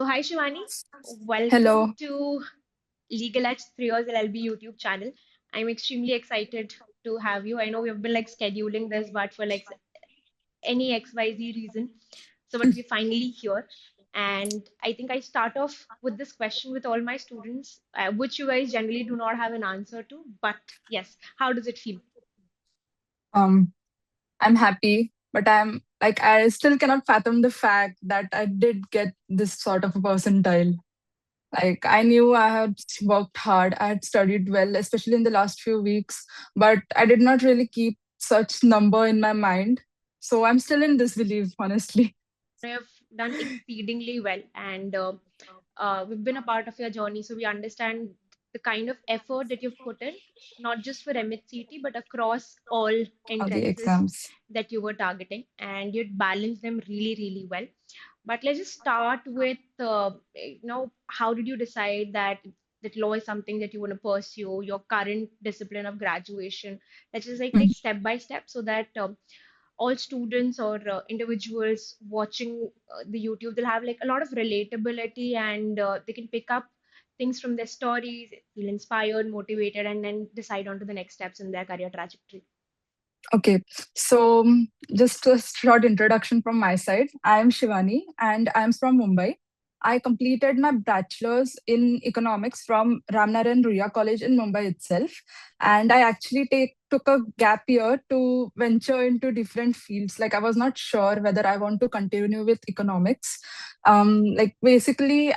So, hi Shivani, welcome Hello. to LegalEdge 3 Years LLB YouTube channel. I'm extremely excited to have you. I know we've been like scheduling this, but for like any XYZ reason. So, but we're finally here. And I think I start off with this question with all my students, which you guys generally do not have an answer to. But yes, how does it feel? Um, I'm happy, but I still cannot fathom the fact that I did get this sort of a percentile. Like I knew I had worked hard, I had studied well, especially in the last few weeks, but I did not really keep such number in my mind. So I'm still in disbelief, honestly. I have done exceedingly well, and we've been a part of your journey, so we understand the kind of effort that you've put in, not just for MHCT, but across all All the entrances exams. that you were targeting, and you'd balanced them really, really well. But let's just start with, how did you decide that law is something that you want to pursue, your current discipline of graduation? Let's just like Mhm. take step by step so that all students or individuals watching the YouTube, they'll have like a lot of relatability and they can pick up things from their stories, feel inspired, motivated, and then decide on to the next steps in their career trajectory. Okay, so just a short introduction from my side. I am Shivani and I'm from Mumbai. I completed my bachelor's in economics from Ramnaran Ruya College in Mumbai itself. And I actually took a gap year to venture into different fields. Like I was not sure whether I want to continue with economics. Initially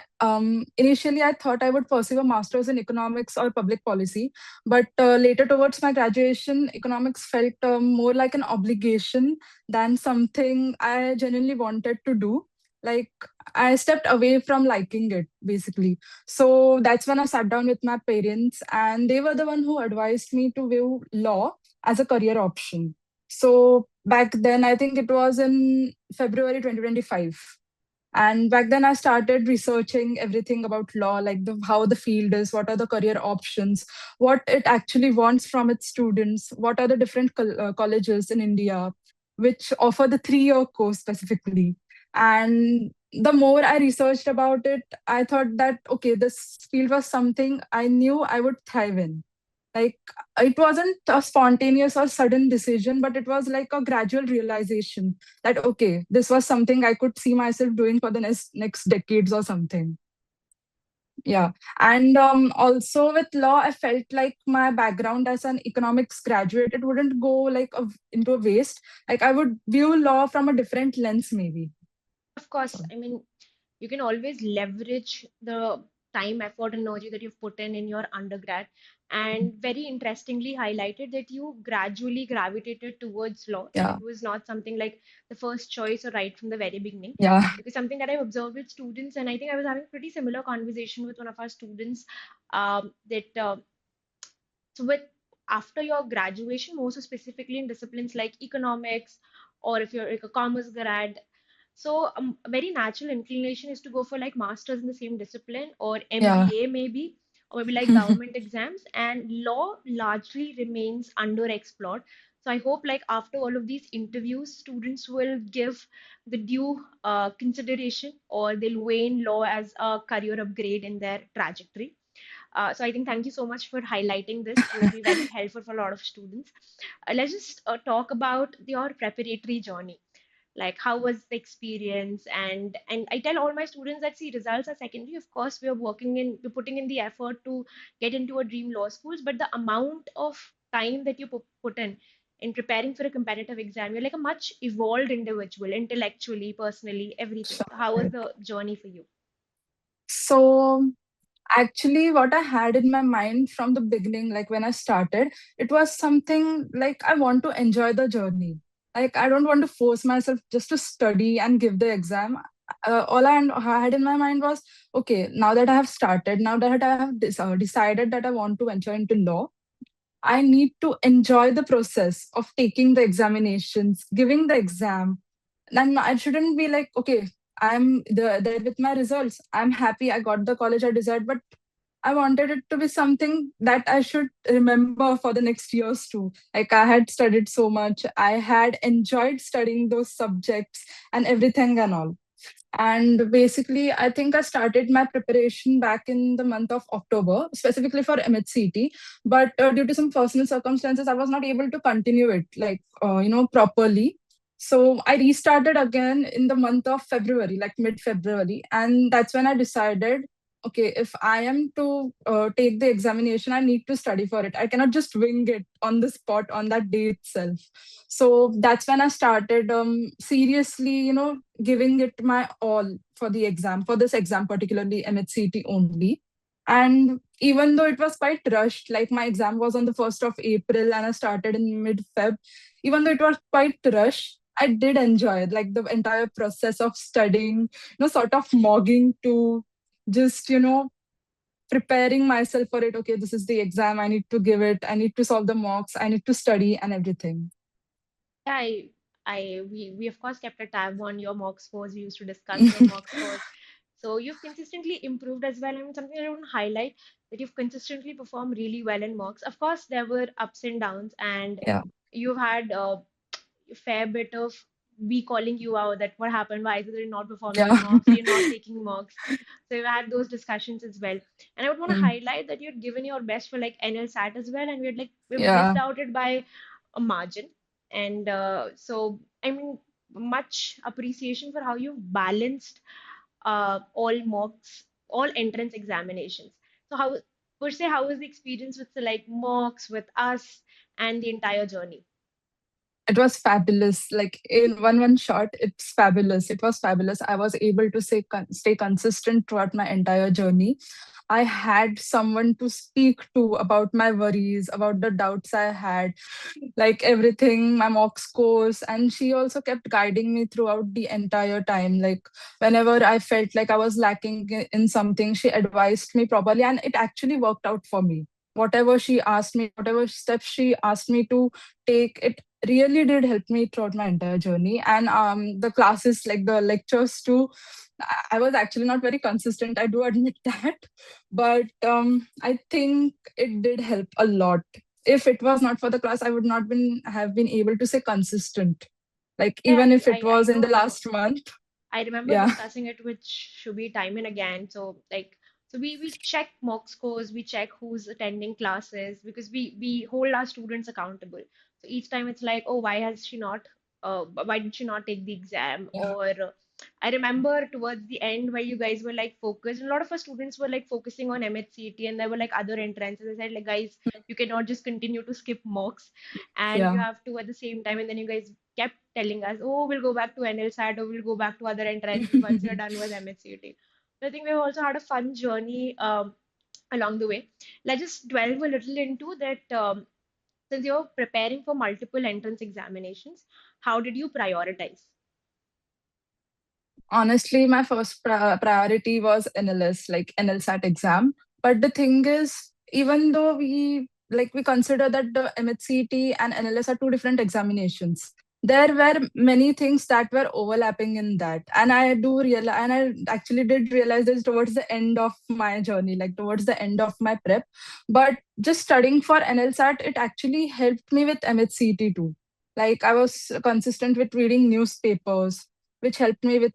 I thought I would pursue a master's in economics or public policy, but later, towards my graduation, economics felt more like an obligation than something I genuinely wanted to do. Like, I stepped away from liking it, basically. So that's when I sat down with my parents, and they were the one who advised me to view law as a career option. So back then, I think it was in February 2025. And back then, I started researching everything about law, like how the field is, what are the career options, what it actually wants from its students, what are the different colleges in India which offer the 3 year course specifically. And the more I researched about it, I thought that, okay, this field was something I knew I would thrive in. Like it wasn't a spontaneous or sudden decision, but it was like a gradual realization that okay, this was something I could see myself doing for the next decades or something. Yeah. And also with law, I felt like my background as an economics graduate, it wouldn't go like into a waste. Like I would view law from a different lens, maybe. Of course, So, I mean, you can always leverage the time, effort, and energy that you've put in your undergrad. And very interestingly highlighted that you gradually gravitated towards law, that yeah. it was not something like the first choice or right from the very beginning. Yeah. Because something that I've observed with students, and I think I was having a pretty similar conversation with one of our students, that so with after your graduation, more so specifically in disciplines like economics, or if you're like a commerce grad, so a very natural inclination is to go for like masters in the same discipline or Yeah. MBA maybe, or maybe like government exams, and law largely remains underexplored. So I hope like after all of these interviews, students will give the due consideration, or they'll weigh in law as a career upgrade in their trajectory. So I think thank you so much for highlighting this. It will be very helpful for a lot of students. Let's just talk about your preparatory journey. Like how was the experience? And I tell all my students that see, results are secondary. Of course, we're putting in the effort to get into a dream law schools, but the amount of time that you put in preparing for a competitive exam, you're like a much evolved individual, intellectually, personally, everything. So how was Sure. the journey for you? So actually, what I had in my mind from the beginning, like when I started, it was something like I want to enjoy the journey. Like I don't want to force myself just to study and give the exam. All I had in my mind was, okay, now that I have started, now that I have decided that I want to venture into law, I need to enjoy the process of taking the examinations, giving the exam. And I shouldn't be like, okay, there with my results. I'm happy I got the college I desired, but I wanted it to be something that I should remember for the next years too. Like I had studied so much, I had enjoyed studying those subjects and everything and all. And basically, I think I started my preparation back in the month of October, specifically for MHCT. But due to some personal circumstances, I was not able to continue it like, properly. So I restarted again in the month of February, like mid February. And that's when I decided, okay, if I am to take the examination, I need to study for it. I cannot just wing it on the spot on that day itself. So that's when I started seriously, giving it my all for the exam, for this exam, particularly MHCT only. And even though it was quite rushed, like my exam was on the 1st of April and I started in mid Feb, even though it was quite rushed, I did enjoy it, like the entire process of studying, sort of mogging to just, preparing myself for it. Okay, this is the exam. I need to give it. I need to solve the mocks. I need to study and everything. Yeah, we of course kept a tab on your mock scores. We used to discuss your mock scores. So you've consistently improved as well. And something I want to highlight that you've consistently performed really well in mocks. Of course, there were ups and downs, and Yeah. you've had a fair bit of we calling you out that what happened, why is it not performing in Yeah. mocks, or you're not taking mocks. So we've had those discussions as well. And I would want to Mm. highlight that you'd given your best for like NL SAT as well, and we've missed Yeah. out it by a margin. And so, I mean, much appreciation for how you've balanced all mocks, all entrance examinations. So, how, per se, how was the experience with the like mocks, with us, and the entire journey? It was fabulous. Like in one shot, it's fabulous. It was fabulous. I was able to stay consistent throughout my entire journey. I had someone to speak to about my worries, about the doubts I had, like everything, my mock scores. And she also kept guiding me throughout the entire time. Like whenever I felt like I was lacking in something, she advised me properly. And it actually worked out for me. Whatever she asked me, whatever steps she asked me to take, it really did help me throughout my entire journey. And the classes, like the lectures too, I was actually not very consistent, I do admit that. But I think it did help a lot. If it was not for the class, I would not have been able to say consistent. Like Yeah, even if it I was in the know. last month. I remember Yeah. discussing it with Shubhi time and again. So like, so we check mock scores, we check who's attending classes because we hold our students accountable. So each time it's like, oh, why has she not? Why did she not take the exam? Yeah. Or I remember towards the end where you guys were like focused. And a lot of our students were like focusing on MHCT and there were like other entrances. I said like, guys, you cannot just continue to skip mocks, and you Yeah. have to at the same time. And then you guys kept telling us, oh, we'll go back to NLSAT or we'll go back to other entrances once you're done with MHCT. So I think we've also had a fun journey along the way. Let's just delve a little into that. Since you're preparing for multiple entrance examinations, how did you prioritize? Honestly, my first priority was NLS, like NLSAT exam. But the thing is, even though we consider that the MHCT and NLS are two different examinations, there were many things that were overlapping in that. And I do realize, and I actually did realize this towards the end of my journey, like towards the end of my prep. But just studying for NLSAT, it actually helped me with MHCT too. Like I was consistent with reading newspapers, which helped me with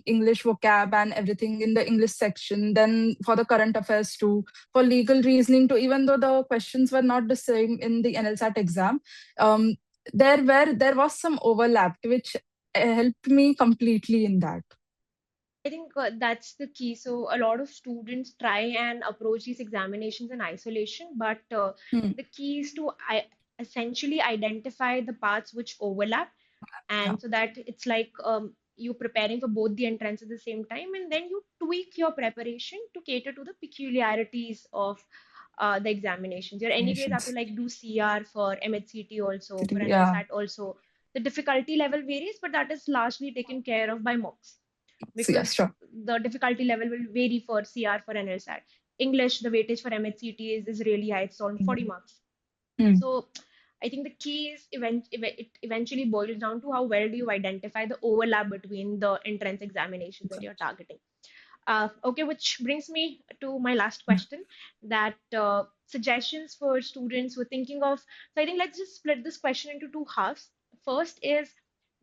English vocab and everything in the English section. Then for the current affairs too, for legal reasoning too, even though the questions were not the same in the NLSAT exam, um, there was some overlap, which helped me completely in that. I think that's the key. So a lot of students try and approach these examinations in isolation, but Hmm. the key is to essentially identify the parts which overlap, Yeah. and so that it's like you preparing for both the entrance at the same time, and then you tweak your preparation to cater to the peculiarities of the examinations. You're anyways have to Nations. like do CR for MHCT also, for Yeah. NLSAT also. The difficulty level varies, but that is largely taken care of by mocks So yeah, because sure. the difficulty level will vary for CR for NLSAT. English, the weightage for MHCT is really high, it's on 40 marks. Hmm. So I think the key is it eventually boils down to how well do you identify the overlap between the entrance examinations that you're targeting. Okay, which brings me to my last question that suggestions for students who are thinking of. So I think let's just split this question into two halves. First is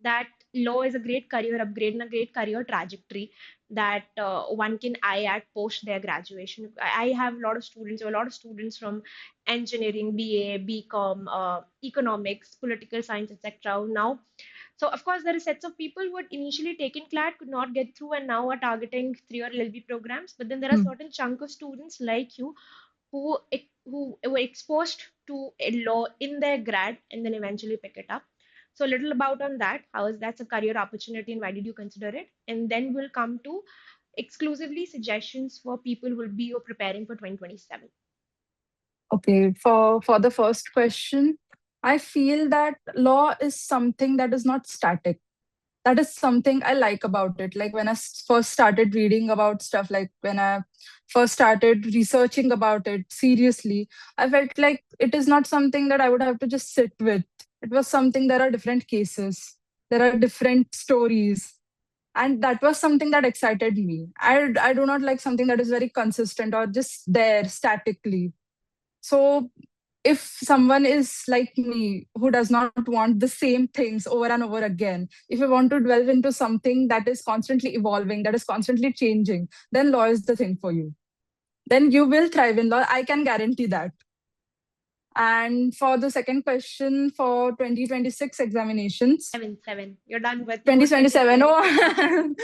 that law is a great career upgrade and a great career trajectory that one can eye at post their graduation. I have a lot of students from engineering, BA, BCom, economics, political science, etc. Now, so of course there are sets of people who had initially taken CLAT, could not get through, and now are targeting 3 or LLB programs. But then there are Hmm. certain chunk of students like you who were exposed to a law in their grad and then eventually pick it up. So a little about on that. How is that's a career opportunity and why did you consider it? And then we'll come to exclusively suggestions for people who will be preparing for 2027. Okay, for the first question, I feel that law is something that is not static. That is something I like about it. Like when I first started reading about stuff, like when I first started researching about it seriously, I felt like it is not something that I would have to just sit with. It was something, there are different cases, there are different stories. And that was something that excited me. I do not like something that is very consistent or just there statically. So if someone is like me who does not want the same things over and over again, if you want to delve into something that is constantly evolving, that is constantly changing, then law is the thing for you. Then you will thrive in law. I can guarantee that. And for the second question, for 2026 examinations, Seven. You're done with, you won't take the 2027, 2026 after.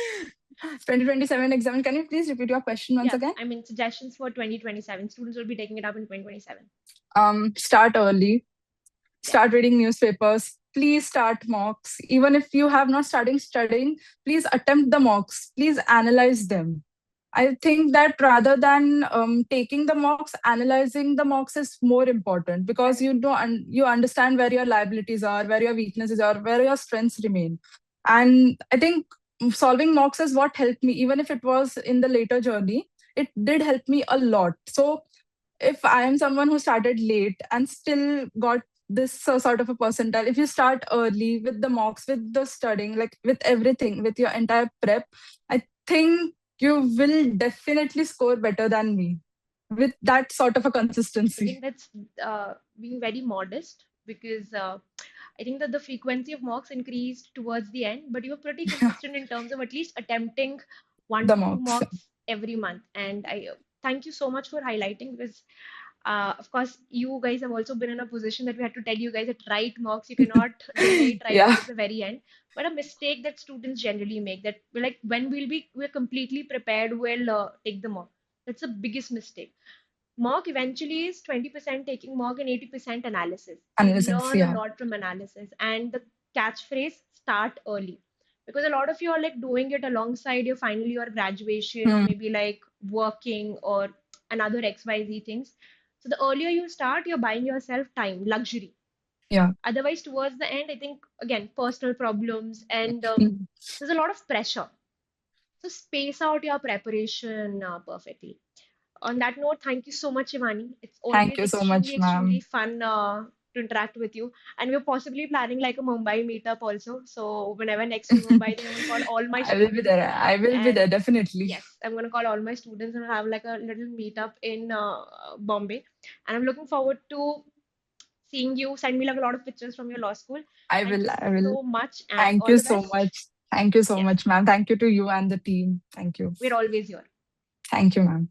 oh, 2027 exam. Can you please repeat your question once Yeah, again? I mean suggestions for 2027. Students will be taking it up in 2027. Start early, Yes. start reading newspapers, please start mocks. Even if you have not started studying, please attempt the mocks, please analyze them. I think that rather than taking the mocks, analyzing the mocks is more important, because Correct. you know, and you understand where your liabilities are, where your weaknesses are, where your strengths remain. And I think solving mocks is what helped me, even if it was in the later journey. It did help me a lot. So if I am someone who started late and still got this sort of a percentile, if you start early with the mocks, with the studying, like with everything, with your entire prep, I think you will definitely score better than me with that sort of a I think consistency. that's being very modest because I think that the frequency of mocks increased towards the end, but you were pretty consistent in terms of at least attempting one The to two mocks. mocks every month. And I thank you so much for highlighting because, of course, you guys have also been in a position that we had to tell you guys that write mocks, you cannot delay it right Yeah, towards the very end. But a mistake that students generally make that we're like when we're completely prepared, we'll take the mock. That's the biggest mistake. Mock eventually is 20% taking mock and 80% analysis. You analysis. learn a Yeah. lot from analysis. And the catchphrase, start early. Because a lot of you are like doing it alongside your final year graduation or Hmm. maybe like working or another XYZ things. So the earlier you start, you're buying yourself time, luxury. Yeah. Otherwise, towards the end, I think again, personal problems and Hmm. there's a lot of pressure. So space out your preparation perfectly. On that note, thank you so much, Shivani. It's Thank always you so much, extremely ma'am. fun to interact with you. And we're possibly planning like a Mumbai meetup also. So whenever next in Mumbai, then I'm gonna call all my I will be students. there. I will be there And definitely. yes, I'm gonna call all my students and have like a little meetup in Bombay. And I'm looking forward to seeing you. Send me like a lot of pictures from your law school. I Thank will. you I will. so much and Thank all you the so best. much. Thank you so Yes, much, ma'am. Thank you to you and the team. Thank you. we're always here. Thank you, ma'am.